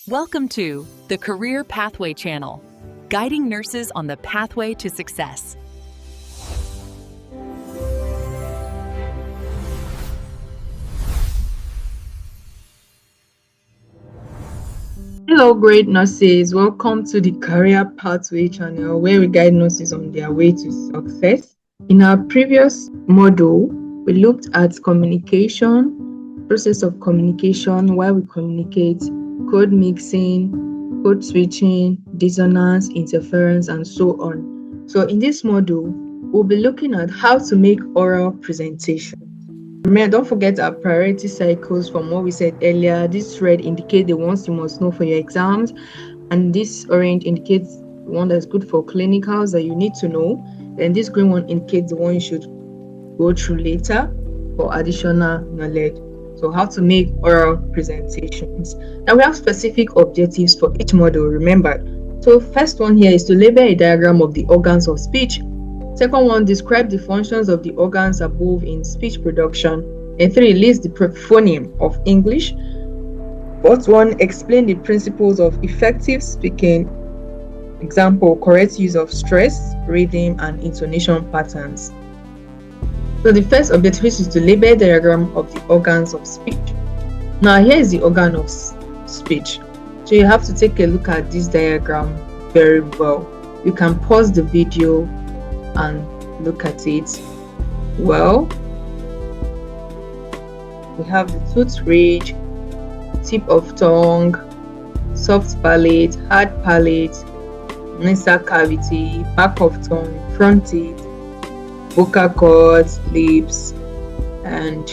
Welcome to the Career Pathway Channel, guiding nurses on the pathway to success. Hello, great nurses. Welcome to the Career Pathway Channel, where we guide nurses on their way to success. In our previous module, we looked at communication, process of communication, why we communicate, code mixing, code switching, dissonance, interference, and so on. So in this module, we'll be looking at how to make oral presentation. Remember, don't forget our priority cycles from what we said earlier. This red indicates the ones you must know for your exams, and this orange indicates the one that's good for clinicals that you need to know. And this green one indicates the one you should go through later for additional knowledge. So how to make oral presentations. Now we have specific objectives for each module, remember. So first one here is to label a diagram of the organs of speech. Second one, describe the functions of the organs above in speech production. And 3, list the phoneme of English. Fourth one, explain the principles of effective speaking. Example, correct use of stress, rhythm, and intonation patterns. So the first objective is to label a diagram of the organs of speech. Now here is the organ of speech. So you have to take a look at this diagram very well. You can pause the video and look at it well. We have the tooth ridge, tip of tongue, soft palate, hard palate, nasal cavity, back of tongue, front teeth, vocal cords, lips. And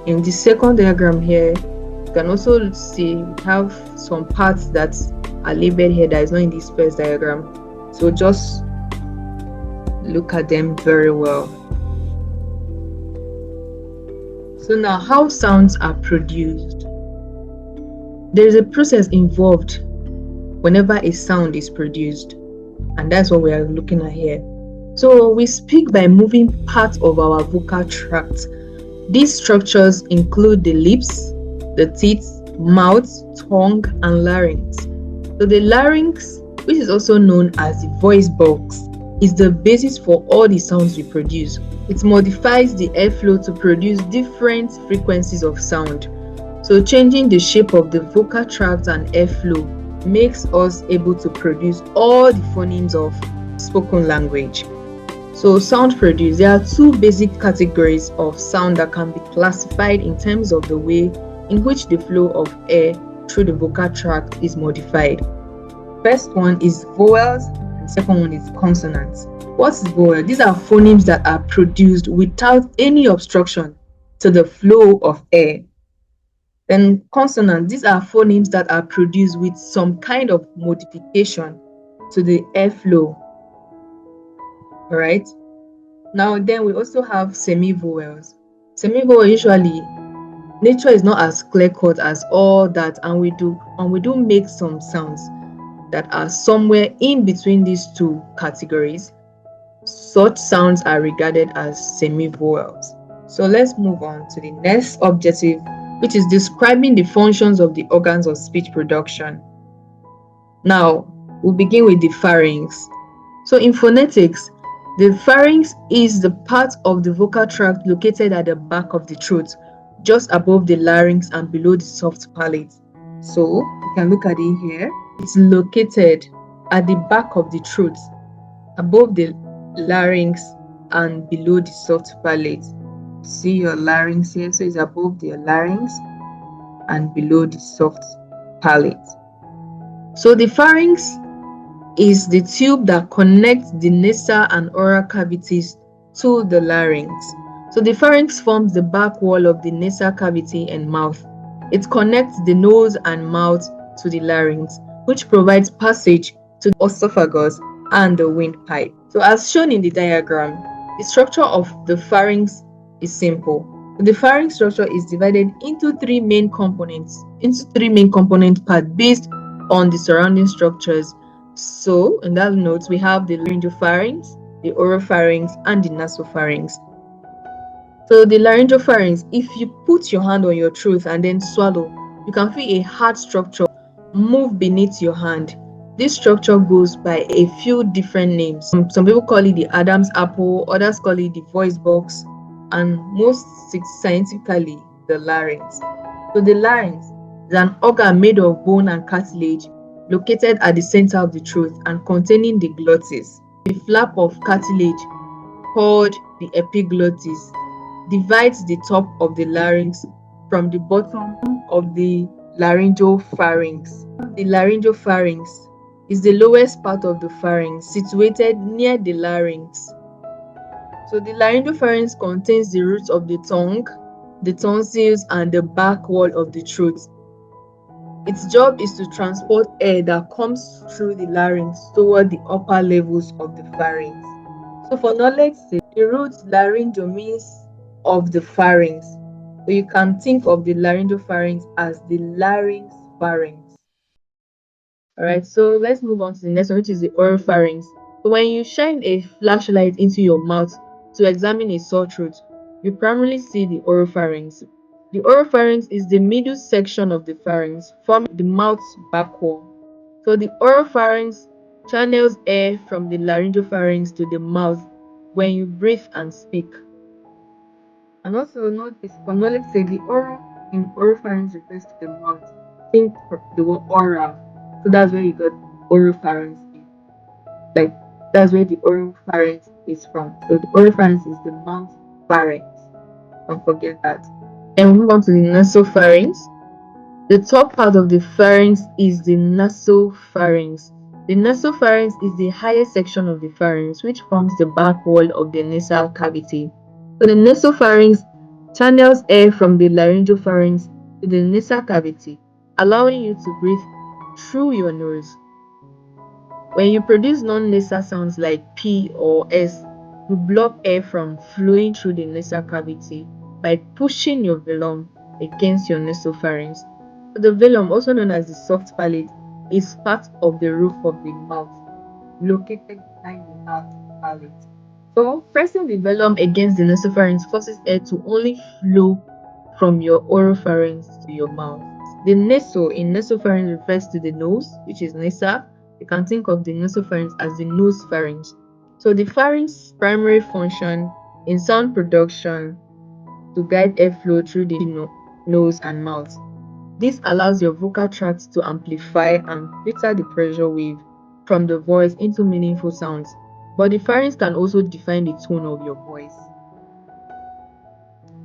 in the second diagram here, you can also see we have some parts that are labeled here that is not in this first diagram. So just look at them very well. So now, how sounds are produced. There is a process involved whenever a sound is produced, and that's what we are looking at here. So we speak by moving parts of our vocal tract. These structures include the lips, the teeth, mouth, tongue, and larynx. So the larynx, which is also known as the voice box, is the basis for all the sounds we produce. It modifies the airflow to produce different frequencies of sound. So changing the shape of the vocal tract and airflow makes us able to produce all the phonemes of spoken language. So sound produced, there are 2 basic categories of sound that can be classified in terms of the way in which the flow of air through the vocal tract is modified. First one is vowels. Second one is consonants. What's vowel? These are phonemes that are produced without any obstruction to the flow of air. Then consonants, these are phonemes that are produced with some kind of modification to the airflow. All right. Now then we also have semi-vowels. Semi-vowel, usually nature is not as clear-cut as all that, and we do make some sounds that are somewhere in between these 2 categories. Such sounds are regarded as semi-vowels. So let's move on to the next objective, which is describing the functions of the organs of speech production. Now, we'll begin with the pharynx. So in phonetics, the pharynx is the part of the vocal tract located at the back of the throat, just above the larynx and below the soft palate. So you can look at it here. It's located at the back of the throat, above the larynx and below the soft palate. See your larynx here, so it's above the larynx and below the soft palate. So the pharynx is the tube that connects the nasal and oral cavities to the larynx. So the pharynx forms the back wall of the nasal cavity and mouth. It connects the nose and mouth to the larynx, which provides passage to the esophagus and the windpipe. So as shown in the diagram, the structure of the pharynx is simple. The pharynx structure is divided into 3 main component parts based on the surrounding structures. So in that note, we have the laryngopharynx, the oropharynx, and the nasopharynx. So the laryngopharynx, if you put your hand on your throat and then swallow, you can feel a hard structure move beneath your hand. This structure goes by a few different names. Some people call it the Adam's apple, others call it the voice box, and most scientifically, the larynx. So the larynx is an organ made of bone and cartilage located at the center of the throat and containing the glottis. The flap of cartilage called the epiglottis divides the top of the larynx from the bottom of the laryngopharynx. The laryngopharynx is the lowest part of the pharynx situated near the larynx. So the laryngopharynx contains the roots of the tongue, the tonsils, and the back wall of the throat. Its job is to transport air that comes through the larynx toward the upper levels of the pharynx. So for knowledge sake, the root laryngo means of the pharynx. So you can think of the laryngopharynx as the larynx pharynx. Alright, so let's move on to the next one, which is the oropharynx. So when you shine a flashlight into your mouth to examine a sore throat, you primarily see the oropharynx. The oropharynx is the middle section of the pharynx, forming the mouth's back wall. So the oropharynx channels air from the laryngopharynx to the mouth when you breathe and speak. And also note this, for knowledge say the oral in oropharynx refers to the mouth. Think the word oral. So that's where you got oropharynx. Like that's where the oropharynx is from. So the oropharynx is the mouth pharynx. Don't forget that. And we move on to the nasopharynx. The top part of the pharynx is the nasopharynx. The nasopharynx is the highest section of the pharynx, which forms the back wall of the nasal cavity. So the nasopharynx channels air from the laryngopharynx to the nasal cavity, allowing you to breathe through your nose. When you produce non-nasal sounds like P or S, you block air from flowing through the nasal cavity by pushing your velum against your nasopharynx. So the velum, also known as the soft palate, is part of the roof of the mouth, located behind the mouth palate. So pressing the velum against the nasopharynx causes air to only flow from your oropharynx to your mouth. The naso in nasopharynx refers to the nose, which is nasal. You can think of the nasopharynx as the nose pharynx. So the pharynx's primary function in sound production to guide airflow through the nose and mouth. This allows your vocal tract to amplify and filter the pressure wave from the voice into meaningful sounds. But the pharynx can also define the tone of your voice.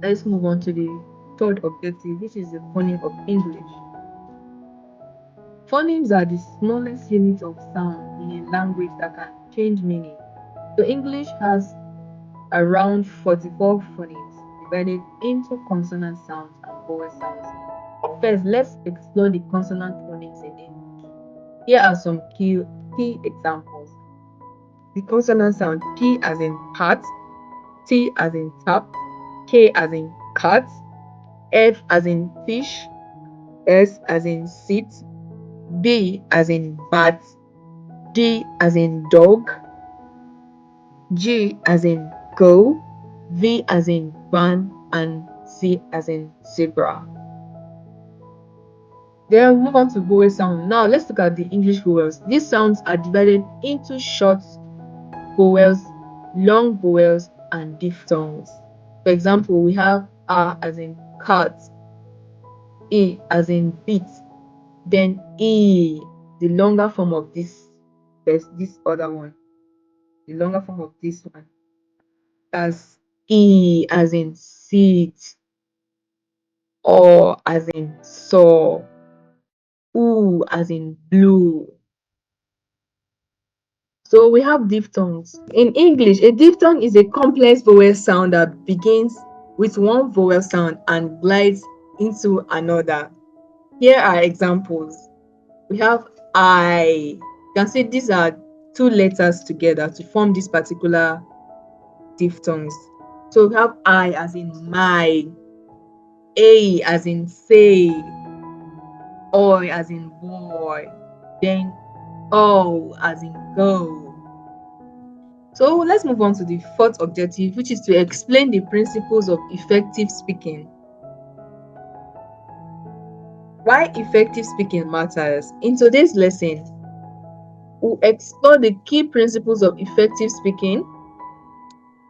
Let's move on to the third objective, which is the phoneme of English. Phonemes are the smallest units of sound in a language that can change meaning. So English has around 44 phonemes divided into consonant sounds and vowel sounds. First, let's explore the consonant phonemes in English. Here are some key examples. The consonant sound P as in pat, T as in tap, K as in cat, F as in fish, S as in sit, B as in bat, D as in dog, G as in go, V as in van, and Z as in zebra. Then we move on to vowel sound. Now let's look at the English vowels. These sounds are divided into short vowels, long vowels, and diphthongs. For example, we have A as in cat, E as in beat, then E, the longer form of this. There's this other one, the longer form of this one. As E as in sit, or as in saw, oo as in blue. So we have diphthongs. In English, a diphthong is a complex vowel sound that begins with one vowel sound and glides into another. Here are examples. We have I. You can see these are two letters together to form this particular diphthongs. So we have I as in my, A as in say, Oi as in boy, then O as in go. So let's move on to the fourth objective, which is to explain the principles of effective speaking. Why effective speaking matters. In today's lesson, we'll explore the key principles of effective speaking,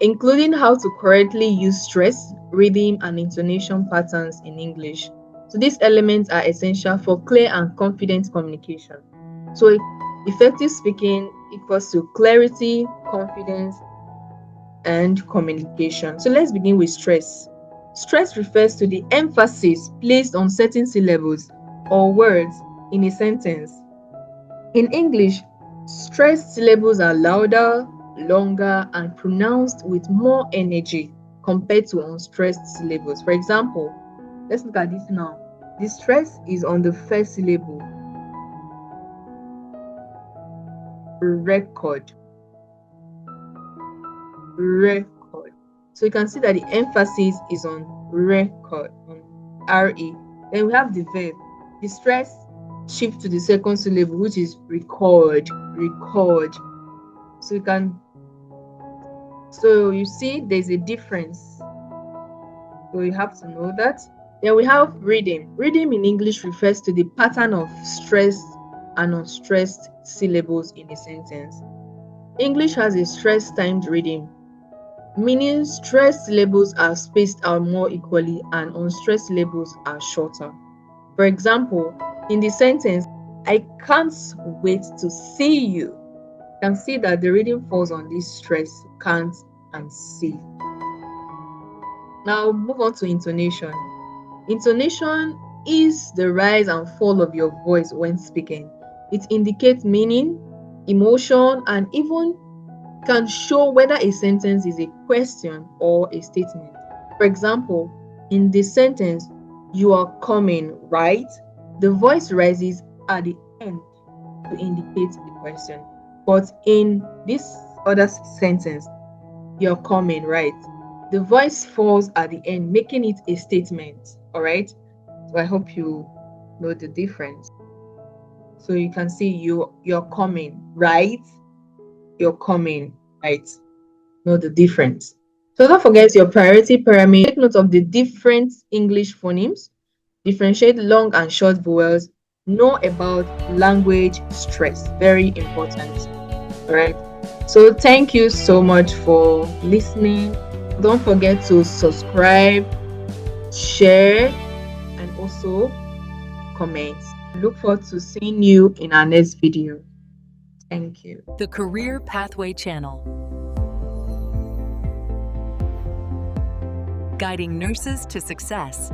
including how to correctly use stress, rhythm, and intonation patterns in English. So these elements are essential for clear and confident communication. So effective speaking equals to clarity, confidence, and communication. So let's begin with stress. Stress refers to the emphasis placed on certain syllables or words in a sentence. In English, stressed syllables are louder, longer, and pronounced with more energy compared to unstressed syllables. For example, let's look at this now. The stress is on the first syllable. Record. Record. So you can see that the emphasis is on record, on RE. Then we have the verb. The stress shifts to the second syllable, which is record. Record. So you see there's a difference. So you have to know that. Then we have rhythm. Rhythm in English refers to the pattern of stressed and unstressed syllables in a sentence. English has a stress-timed rhythm, meaning stressed syllables are spaced out more equally and unstressed syllables are shorter. For example, in the sentence, I can't wait to see you. You can see that the rhythm falls on this stress, can't and see. Now move on to intonation. Intonation is the rise and fall of your voice when speaking. It indicates meaning, emotion, and even can show whether a sentence is a question or a statement. For example, in the sentence, you are coming, right? The voice rises at the end to indicate the question. But in this other sentence, you're coming, right? The voice falls at the end, making it a statement. All right. So I hope you know the difference. So you can see you're coming, right? You're coming, right? Know the difference. So don't forget your priority pyramid. Take note of the different English phonemes. Differentiate long and short vowels. Know about language stress. Very important. All right. So thank you so much for listening. Don't forget to subscribe, share, and also comment. Look forward to seeing you in our next video. Thank you. The Career Pathway Channel, guiding nurses to success.